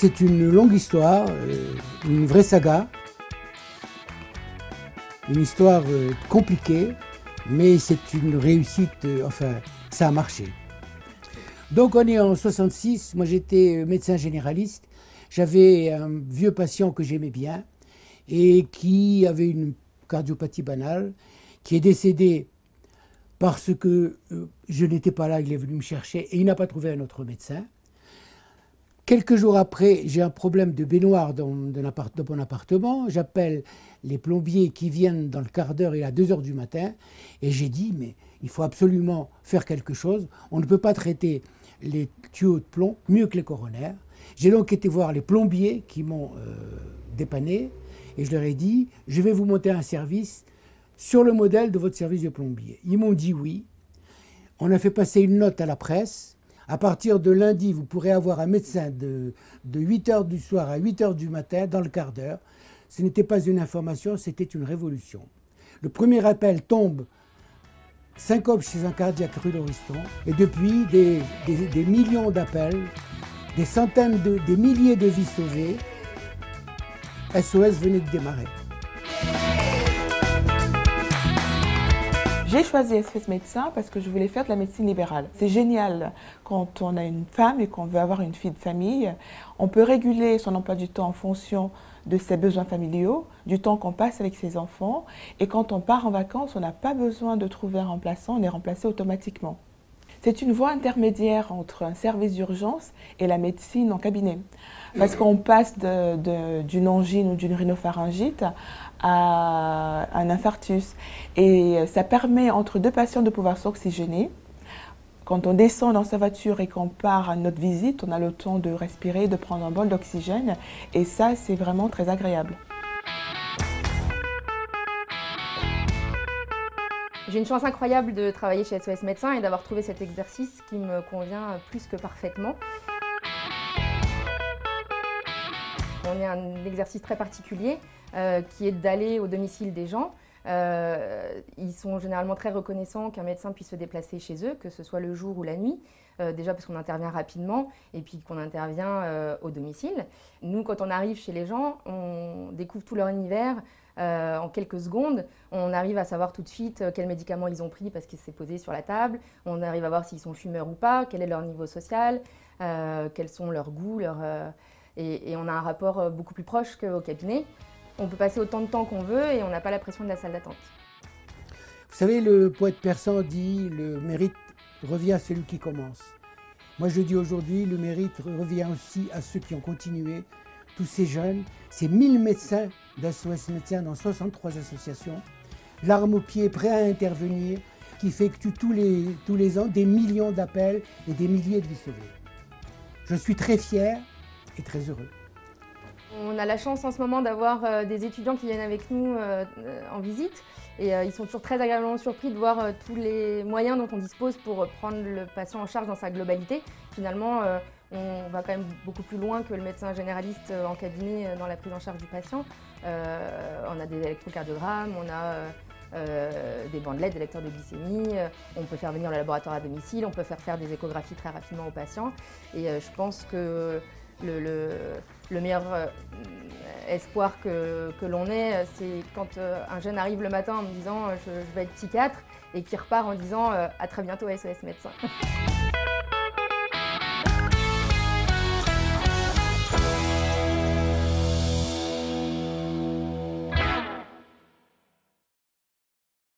C'est une longue histoire, une vraie saga, une histoire compliquée, mais c'est une réussite, enfin, ça a marché. Donc on est en 66, moi j'étais médecin généraliste, j'avais un vieux patient que j'aimais bien et qui avait une cardiopathie banale, qui est décédé parce que je n'étais pas là, il est venu me chercher et il n'a pas trouvé un autre médecin. Quelques jours après, j'ai un problème de baignoire dans mon appartement. J'appelle les plombiers qui viennent dans le quart d'heure et à 2 h du matin. Et j'ai dit, mais il faut absolument faire quelque chose. On ne peut pas traiter les tuyaux de plomb mieux que les coronaires. J'ai donc été voir les plombiers qui m'ont dépanné. Et je leur ai dit, je vais vous monter un service sur le modèle de votre service de plombier. Ils m'ont dit oui. On a fait passer une note à la presse. À partir de lundi, vous pourrez avoir un médecin de 8 h du soir à 8 h du matin dans le quart d'heure. Ce n'était pas une information, c'était une révolution. Le premier appel tombe, syncope chez un cardiaque rue d'Oriston. Et depuis, des millions d'appels, des centaines, des milliers de vies sauvées. SOS venait de démarrer. J'ai choisi SOS Médecins parce que je voulais faire de la médecine libérale. C'est génial quand on a une femme et qu'on veut avoir une fille de famille. On peut réguler son emploi du temps en fonction de ses besoins familiaux, du temps qu'on passe avec ses enfants. Et quand on part en vacances, on n'a pas besoin de trouver un remplaçant, on est remplacé automatiquement. C'est une voie intermédiaire entre un service d'urgence et la médecine en cabinet. Parce qu'on passe d'une angine ou d'une rhinopharyngite à un infarctus. Et ça permet entre deux patients de pouvoir s'oxygéner. Quand on descend dans sa voiture et qu'on part à notre visite, on a le temps de respirer, de prendre un bol d'oxygène. Et ça, c'est vraiment très agréable. J'ai une chance incroyable de travailler chez SOS Médecins et d'avoir trouvé cet exercice qui me convient plus que parfaitement. On est un exercice très particulier qui est d'aller au domicile des gens. Ils sont généralement très reconnaissants qu'un médecin puisse se déplacer chez eux, que ce soit le jour ou la nuit, déjà parce qu'on intervient rapidement et puis qu'on intervient au domicile. Nous, quand on arrive chez les gens, on découvre tout leur univers en quelques secondes. On arrive à savoir tout de suite quels médicaments ils ont pris parce qu'il s'est posé sur la table. On arrive à voir s'ils sont fumeurs ou pas, quel est leur niveau social, quels sont leurs goûts, et on a un rapport beaucoup plus proche qu'au cabinet. On peut passer autant de temps qu'on veut et on n'a pas la pression de la salle d'attente. Vous savez, le poète persan dit « le mérite revient à celui qui commence ». Moi je dis aujourd'hui, le mérite revient aussi à ceux qui ont continué, tous ces jeunes, ces 1000 médecins d'SOS Médecins dans 63 associations, l'arme au pied, prêt à intervenir, qui effectuent tous les ans des millions d'appels et des milliers de vies sauvées. Je suis très fier et très heureux. On a la chance en ce moment d'avoir des étudiants qui viennent avec nous en visite et ils sont toujours très agréablement surpris de voir tous les moyens dont on dispose pour prendre le patient en charge dans sa globalité. Finalement, on va quand même beaucoup plus loin que le médecin généraliste en cabinet dans la prise en charge du patient. On a des électrocardiogrammes, on a des bandelettes, des lecteurs de glycémie, on peut faire venir le laboratoire à domicile, on peut faire des échographies très rapidement aux patients. Et je pense que le meilleur espoir que l'on ait, c'est quand un jeune arrive le matin en me disant je vais être psychiatre et qui repart en disant à très bientôt SOS Médecins.